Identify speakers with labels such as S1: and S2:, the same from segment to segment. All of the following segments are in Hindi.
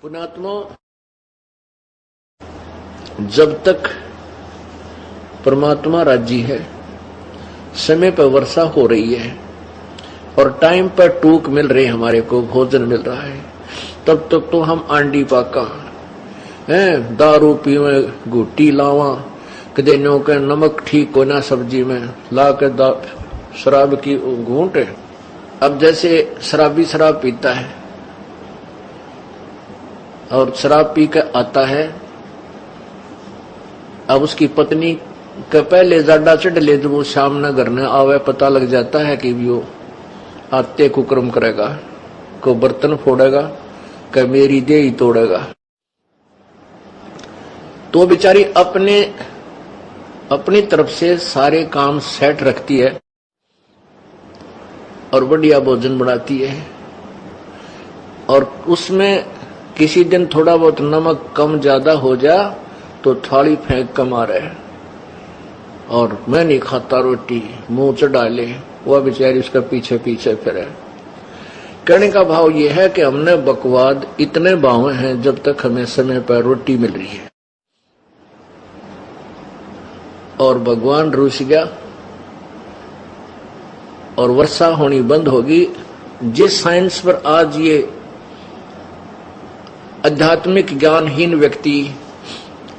S1: पुण्यात्मा, जब तक परमात्मा राजी है, समय पर वर्षा हो रही है और टाइम पर टूक मिल रही, हमारे को भोजन मिल रहा है, तब तक तो हम आंडी पाका हैं, दारू पीवे, गुट्टी लावा, कदे नो के नमक ठीक को ना सब्जी में ला के शराब की घूंट। अब जैसे शराबी शराब पीता है और शराब पी के आता है, अब उसकी पत्नी के पहले जाडा चढ़ ले, जब वो शाम न घर न आवे, पता लग जाता है कि वो आते कुकर्म करेगा, को बर्तन फोड़ेगा, कि मेरी दे ही तोड़ेगा। तो बेचारी अपनी तरफ से सारे काम सेट रखती है और बढ़िया भोजन बनाती है, और उसमें किसी दिन थोड़ा बहुत नमक कम ज्यादा हो जा तो थाली फेंक कर मारे और मैं नहीं खाता रोटी, मुंह चढ़ा ले, वह बेचारी उसका पीछे पीछे फिरे। कहने का भाव यह है कि हमने बकवाद इतने बावे हैं जब तक हमें समय पर रोटी मिल रही है, और भगवान रूठ गया और वर्षा होनी बंद होगी। जिस साइंस पर आज ये आध्यात्मिक ज्ञानहीन व्यक्ति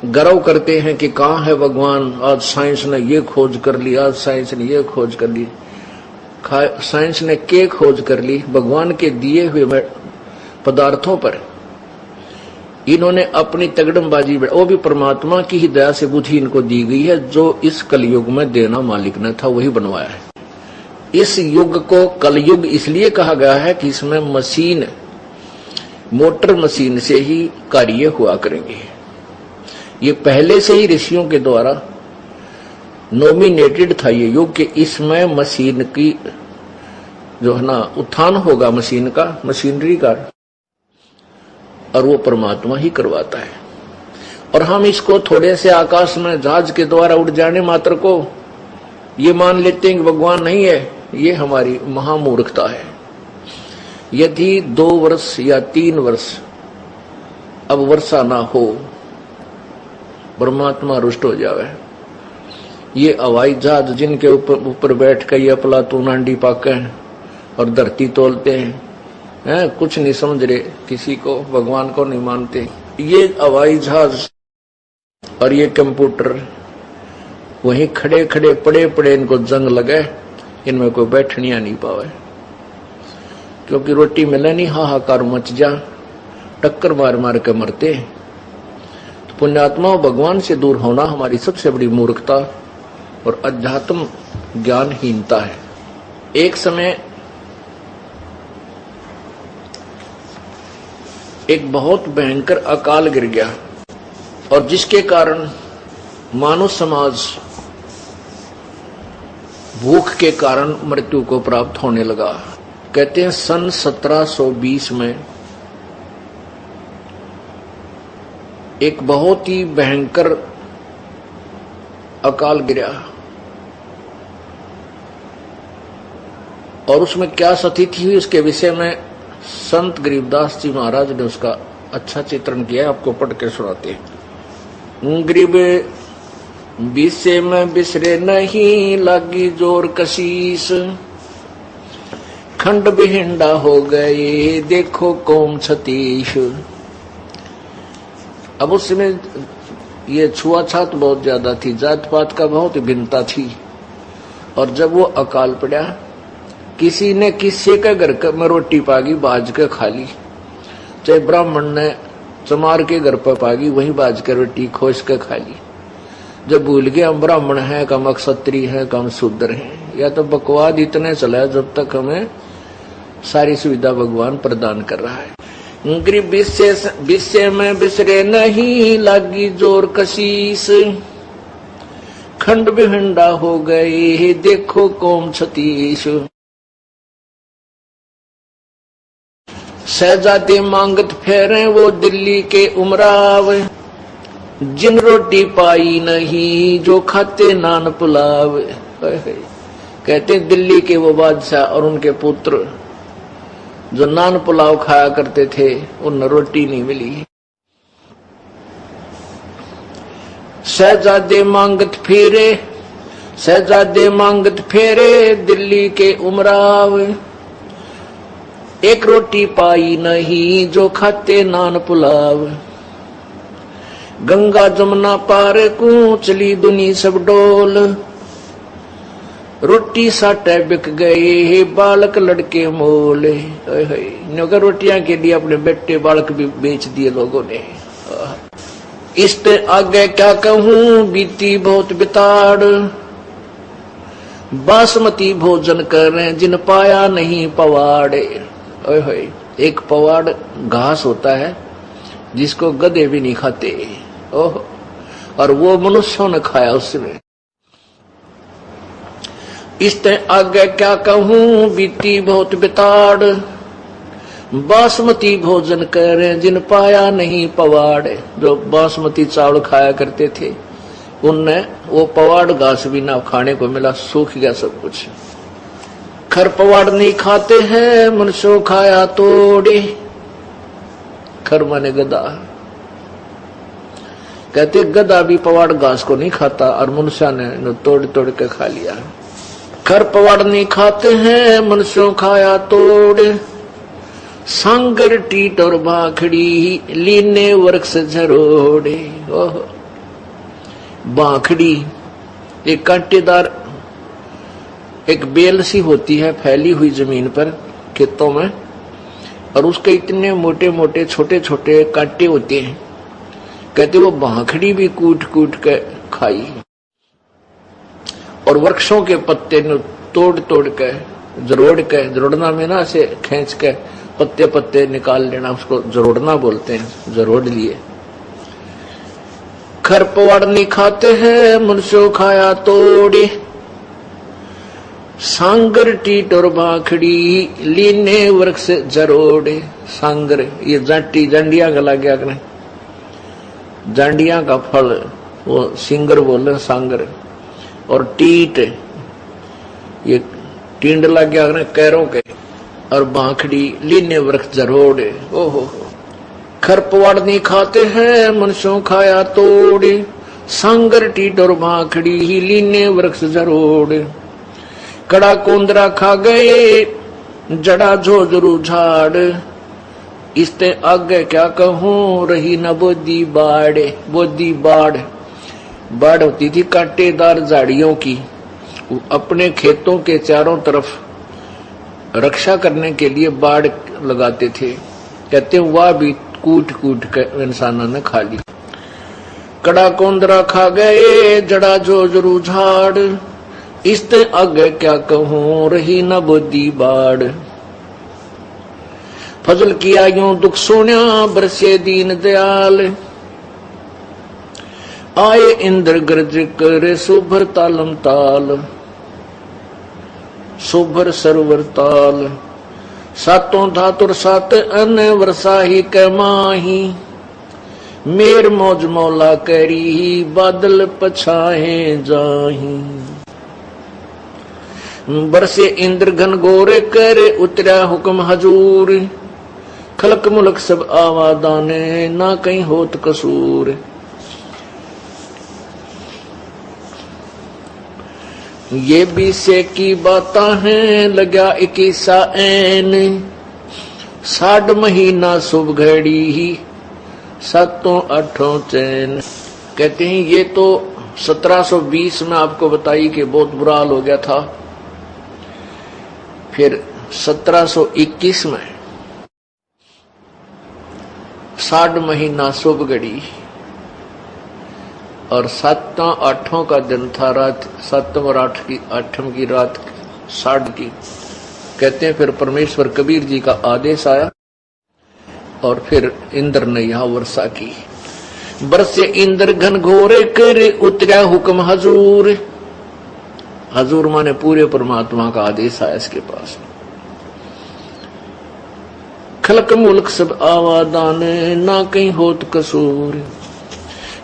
S1: गर्व करते हैं कि कहाँ है भगवान, आज साइंस ने ये खोज कर ली, आज साइंस ने ये खोज कर ली, साइंस ने क्या खोज कर ली? भगवान के दिए हुए पदार्थों पर इन्होंने अपनी तगड़मबाजी, वो भी परमात्मा की ही दया से बुद्धि इनको दी गई है, जो इस कलयुग में देना मालिक ने था वही बनवाया है। इस युग को कलयुग इसलिए कहा गया है कि इसमें मशीन, मोटर मशीन से ही कार्य हुआ करेंगे। ये पहले से ही ऋषियों के द्वारा नॉमिनेटेड था ये युग कि इसमें मशीन की जो है ना उत्थान होगा, मशीन का, मशीनरी का, और वो परमात्मा ही करवाता है। और हम इसको थोड़े से आकाश में जहाज के द्वारा उड़ जाने मात्र को ये मान लेते हैं कि भगवान नहीं है। ये हमारी महामूर्खता है। यदि 2 वर्ष या 3 वर्ष अब वर्षा ना हो, परमात्मा रुष्ट हो जावे। ये हवाई जहाज जिनके ऊपर बैठ कर ये अफलातून आंडी पाके और धरती तोलते हैं, कुछ नहीं समझ रहे, किसी को भगवान को नहीं मानते। ये हवाई जहाज और ये कंप्यूटर वहीं खड़े खड़े पड़े पड़े इनको जंग लगे, इनमें कोई बैठनिया नहीं पावे, क्योंकि रोटी मिले नहीं, हाहाकार मच जा, टक्कर मार मार के मरते। तो पुण्यात्मा, भगवान से दूर होना हमारी सबसे बड़ी मूर्खता और अध्यात्म ज्ञानहीनता है। एक समय एक बहुत भयंकर अकाल गिर गया और जिसके कारण मानव समाज भूख के कारण मृत्यु को प्राप्त होने लगा। कहते हैं सन 1720 में एक बहुत ही भयंकर अकाल गिरा, और उसमें क्या स्थिति हुई उसके विषय में संत गरीबदास जी महाराज ने उसका अच्छा चित्रण किया, आपको पढ़ के सुनाते हैं। गरीब बिसे में बिसरे नहीं, लागी जोर कशीस, खंड बिहिंडा हो गए, देखो कौम छतीश। अब उसमें ये छुआछात बहुत ज्यादा थी, जात पात का बहुत भिन्नता थी, और जब वो अकाल पड़ा, किसी ने किसी के घर में रोटी पागी बाज के खा ली, चाहे ब्राह्मण ने चमार के घर पर पागी वही बाज के रोटी खोज के खा ली। जब भूल गए हम ब्राह्मण हैं, कम क्षत्रिय हैं, कम शूद्र हैं, या तो बकवाद इतने चला जब तक हमें सारी सुविधा भगवान प्रदान कर रहा है। गरीब विषय में बिसरे नहीं, लागी जोर कशीस, खंड बिहंडा हो गए, देखो कौम छतीश। शहजादे मांगत फेरे वो दिल्ली के उमराव, जिन रोटी पाई नहीं जो खाते नान पुलाव। कहते दिल्ली के वो बादशाह और उनके पुत्र जो नान पुलाव खाया करते थे उन्हें रोटी नहीं मिली। शहजादे मांगत फेरे, शहजादे मांगत फेरे दिल्ली के उमराव, एक रोटी पाई नहीं जो खाते नान पुलाव। गंगा जमुना पार को चली दुनी सब डोल, रोटी साटे बिक गए बालक लड़के मोल। नौकर रोटियां के लिए अपने बेटे बालक भी बेच दिए लोगों ने। इससे आगे क्या कहूं बीती बहुत बिताड़, बासमती भोजन कर रहे जिन पाया नहीं पवाड़े। एक पवाड़ घास होता है जिसको गधे भी नहीं खाते, ओह, और वो मनुष्यों ने खाया उसमें। इससे आगे क्या कहूं बीती बहुत बिताड़, बासमती भोजन कर रहे जिन पाया नहीं पवाड़। जो बासमती चावल खाया करते थे उनने वो पवाड़ घास भी ना खाने को मिला, सूख गया सब कुछ। खर पवाड़ नहीं खाते हैं मनुष्यों खाया तोड़े, खर माने गधा, कहते गधा भी पवाड़ घास को नहीं खाता और मनुष्य ने तोड़ तोड़ के खा लिया। खर पवाड़ नहीं खाते हैं मनुष्यों खाया तोड़े, सांगर टीट और बाखड़ी लीने वृक्ष झरोड़े। ओह, बाखड़ी एक कांटेदार एक बेल सी होती है फैली हुई जमीन पर खेतों में, और उसके इतने मोटे मोटे छोटे छोटे कांटे होते हैं। कहते वो बाखड़ी भी कूट कूट के खाई, और वृक्षों के पत्ते तोड़ तोड़ के जरोड़ के, जरोड़ना में ना से खींच के पत्ते पत्ते निकाल लेना, उसको जरोड़ना बोलते हैं, जरोड़ लिए। खर पवाड़ नहीं खाते हैं मनुष्यों खाया तोड़े, सांगर टीट और बाखड़ी लीने वृक्ष जरोड़े। सांगर ये जाटी जांडिया का लग गया करें, जांडिया का फल वो सिंगर बोले सांगर, और टीट ये टींड लग गया करें कैरों के, और बाखड़ी लीने वृक्ष जरोड़े। ओहो, खर पवाड़ नहीं खाते हैं मनुष्यों खाया तोड़े, सांगर टीट और बाखड़ी ही लीने वृक्ष जरोड़े। कड़ा कोंदरा खा गए जड़ा झोझरू झाड़, इसते आगे क्या कहूं रही न बोदी बाड़े। बोदी बाड़, बाड़ होती थी कांटेदार झाड़ियों की, अपने खेतों के चारों तरफ रक्षा करने के लिए बाड़ लगाते थे। कहते वह भी कूट कूट कर इंसानों ने खा ली। कड़ा कोंदरा खा गए जड़ा झोझरू झाड़, इसते आगे क्या कहूं रही न बोदी बाड़। फजल किया यूं दुख सोन्या बरसे दीन दयाल, आए इंद्र गर्ज करे सुभर तालम ताल। सुभर सरोवर ताल, सातों धातुर सात अन वर्षाही के माही, मेर मौज मौला करी बादल पछाए जाही। बरसे इंद्र घन गोरे करे उतरा हुक्म हजूर, खलक मुलक सब आवादाने ना कहीं होत कसूर। ये भी से की बाता हैं लगा 21 ऐन, 60 महीना शुभ घड़ी ही 7-8 चैन। कहते हैं ये तो 1720 में आपको बताई कि बहुत बुरा हाल हो गया था। फिर 1721 में 60 महीना शुभ घड़ी और 7-8 का दिन था, रात 7 और 8 की रात 60 की। कहते हैं फिर परमेश्वर कबीर जी का आदेश आया और फिर इंद्र ने यहां वर्षा की। बरसे इंद्र घन घोरे करे उतरा हुक्म हजूर। हजूर माने पूरे परमात्मा का आदेश आया इसके पास। खलक मुल्क सब आवादान ना कहीं होत कसूर।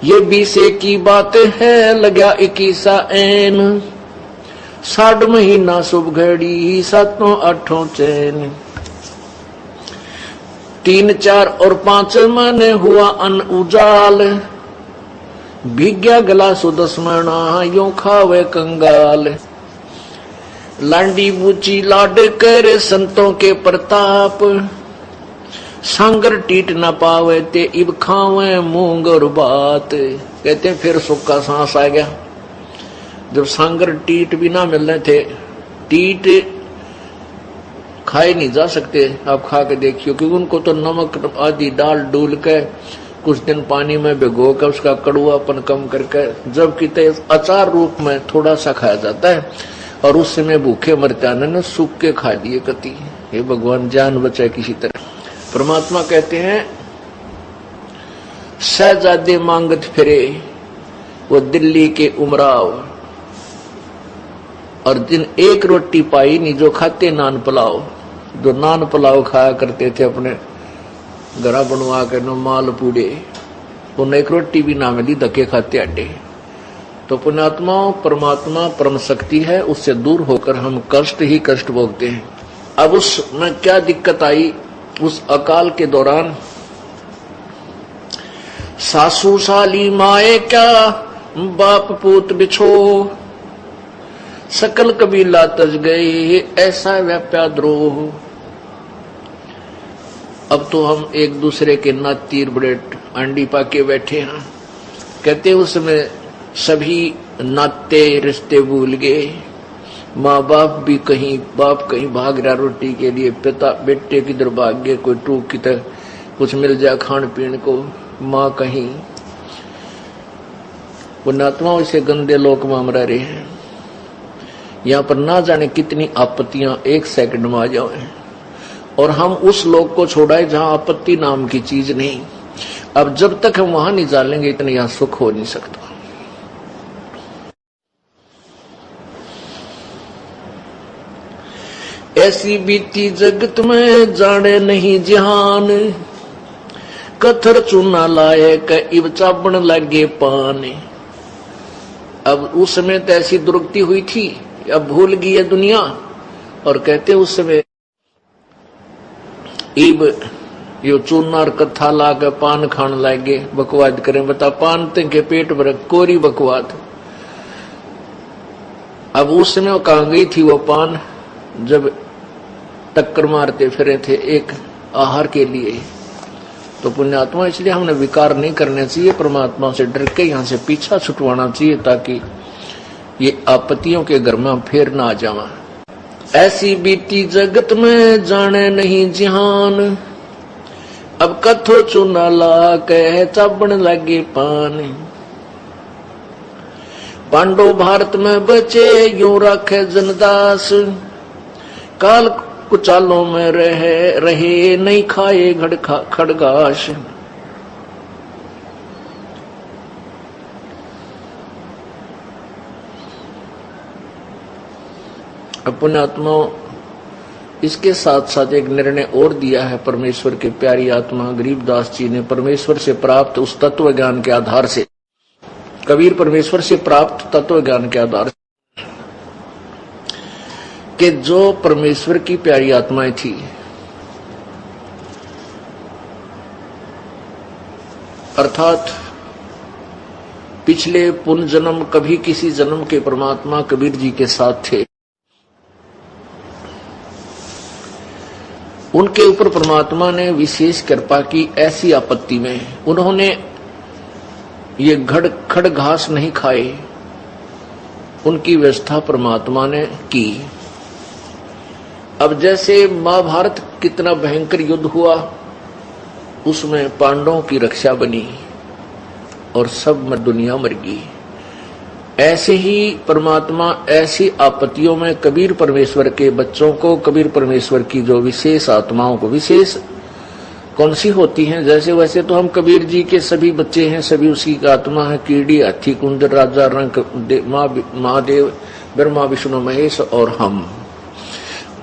S1: ये 20 की बातें है लगा 21 ऐन, 60 महीना शुभ घड़ी 7-8 चैन। 3, 4 और 5 मन हुआ अन उजाल, भीग्या गला सुदस्मणा यूं खावे कंगाल। लांडी बूची लाड कर संतों के प्रताप, सांगर टीट न पावे ते इब खावे मूंग और बात। कहते हैं फिर सुख का सांस आ गया जब सांगर टीट भी ना मिल रहे थे। टीट खाए नहीं जा सकते, आप खा के देखियो, क्योंकि उनको तो नमक आदि डाल डूल के कुछ दिन पानी में भिगो कर उसका कड़ुआपन कम करके जबकि अचार रूप में थोड़ा सा खाया जाता है, और उस समय भूखे मरते ने सूख के खा लिए कति। हे भगवान जान बचाए किसी तरह। परमात्मा कहते हैं शहजादे मांगत फिरे वो दिल्ली के उमराव, और दिन एक रोटी पाई नहीं जो खाते नान पुलाव। जो नान पुलाव खाया करते थे अपने घरा बनवा के नो माल पूड़े, उन्हें एक रोटी भी ना मिली, धक्के खाते अड्डे। तो पुण्यात्माओं, परमात्मा परम शक्ति है, उससे दूर होकर हम कष्ट ही कष्ट भोगते हैं। अब उसमें क्या दिक्कत आई, उस अकाल के दौरान सासू साली माए क्या बाप पूत बिछो, सकल कबीला तज गए ऐसा व्याप्या द्रोह। अब तो हम एक दूसरे के नातीर बड़े अंडी पाके बैठे हैं। कहते उसमें सभी नाते रिश्ते भूल गए, माँ बाप भी कहीं, बाप कहीं भाग रहा रोटी के लिए, पिता बेटे किधर भाग गए, कोई टूक की तरह कुछ मिल जाए खान पीने को, माँ कहीं। पुण्यात्माओं से गंदे लोक में हम रह रहे हैं। यहाँ पर ना जाने कितनी आपत्तियां एक सेकंड में आ जाए, और हम उस लोक को छोड़ाए जहां आपत्ति नाम की चीज नहीं। अब जब तक हम वहां नहीं जानेंगे इतना यहां सुख हो नहीं सकता। ऐसी बीती जगत में जाने नहीं जहान, कथर चूना लाए क इब चाबण लगे पान। अब उस समय तो ऐसी दुर्गति हुई थी, अब भूल गई है दुनिया, और कहते उस समय इब यो चूनार कथा लागे पान खान लागे, बकवाद करें। बता पान के पेट भर कोरी बकवाद। अब उस समय वो कहां गई थी वो पान, जब टक्कर मारते फिरे थे एक आहार के लिए। तो पुण्यात्मा, इसलिए हमने विकार नहीं करने चाहिए, परमात्मा से डर के यहाँ से पीछा छुटवाना चाहिए, ताकि ये आपत्तियों के घर में फिर ना आ जावा। ऐसी बीती जगत में जाने नहीं जिहान, अब कथो चूना ला कह चाबण लगे पान। पांडव भारत में बचे यूं रखे जनदास, काल कुचालों में रहे नहीं खाए खड़गाश। अपने आत्माओं, इसके साथ साथ एक निर्णय और दिया है परमेश्वर के प्यारी आत्मा गरीबदास जी ने, परमेश्वर से प्राप्त उस तत्व ज्ञान के आधार से। कबीर परमेश्वर से प्राप्त तत्व ज्ञान के आधार से कि जो परमेश्वर की प्यारी आत्माएं थी, अर्थात पिछले पुण्य जन्म कभी किसी जन्म के परमात्मा कबीर जी के साथ थे, उनके ऊपर परमात्मा ने विशेष कृपा की। ऐसी आपत्ति में उन्होंने ये खड़ घास नहीं खाए, उनकी व्यवस्था परमात्मा ने की। अब जैसे महाभारत कितना भयंकर युद्ध हुआ, उसमें पांडवों की रक्षा बनी और सब में दुनिया मर गई। ऐसे ही परमात्मा ऐसी आपत्तियों में कबीर परमेश्वर के बच्चों को, कबीर परमेश्वर की जो विशेष आत्माओं को, विशेष कौन सी होती हैं, जैसे वैसे तो हम कबीर जी के सभी बच्चे हैं, सभी उसी का आत्मा है। कीड़ी, हाथी, कुंदर, राजा, रंग, महादेव, ब्रह्मा, विष्णु, महेश और हम।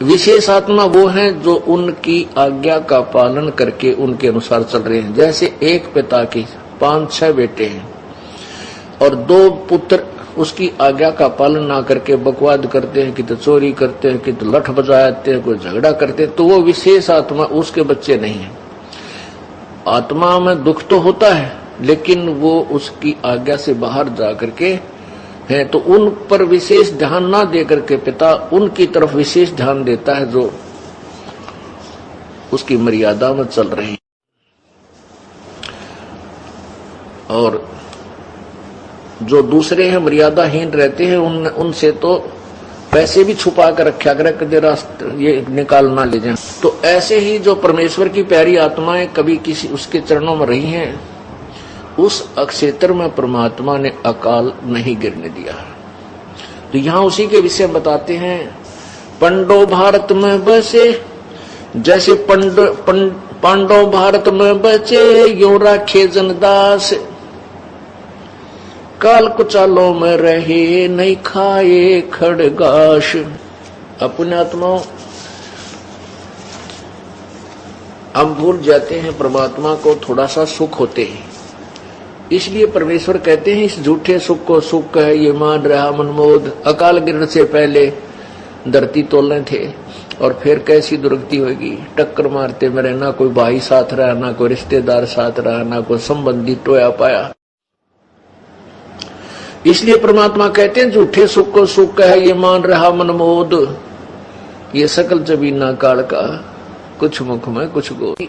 S1: विशेष आत्मा वो हैं जो उनकी आज्ञा का पालन करके उनके अनुसार चल रहे हैं। जैसे एक पिता के 5-6 बेटे हैं और 2 पुत्र उसकी आज्ञा का पालन ना करके बकवाद करते हैं, कि तो चोरी करते हैं, कि तो लठ बजाते हैं, कोई झगड़ा करते हैं, तो वो विशेष आत्मा उसके बच्चे नहीं है। आत्मा में दुख तो होता है, लेकिन वो उसकी आज्ञा से बाहर जा करके है, तो उन पर विशेष ध्यान ना दे करके पिता उनकी तरफ विशेष ध्यान देता है जो उसकी मर्यादा में चल रहे हैं। और जो दूसरे हैं मर्यादाहीन रहते हैं, उनसे तो पैसे भी छुपा कर रखा करे कि जरा ये निकाल ना ले जाए। तो ऐसे ही जो परमेश्वर की प्यारी आत्माएं कभी किसी उसके चरणों में रही हैं, उस क्षेत्र में परमात्मा ने अकाल नहीं गिरने दिया। तो यहां उसी के विषय बताते हैं। पंडो भारत में बसे, जैसे पांडव भारत में बचे, यो राखे जनदास, काल कुचालों में रहे, नहीं खाए खड़गाश। अपने आत्माओं हम भूल जाते हैं परमात्मा को, थोड़ा सा सुख होते हैं, इसलिए परमेश्वर कहते हैं इस झूठे सुख को सुख है ये मान रहा मनमोद। अकाल गिरने से पहले धरती तोलने थे, और फिर कैसी दुर्गति होगी। टक्कर मारते मेरे, ना कोई भाई साथ रहा, ना कोई रिश्तेदार साथ रहा, ना कोई संबंधी टोया पाया। इसलिए परमात्मा कहते हैं झूठे सुख को सुख है ये मान रहा मनमोद, ये सकल जबीना काल का, कुछ मुख में कुछ गोद।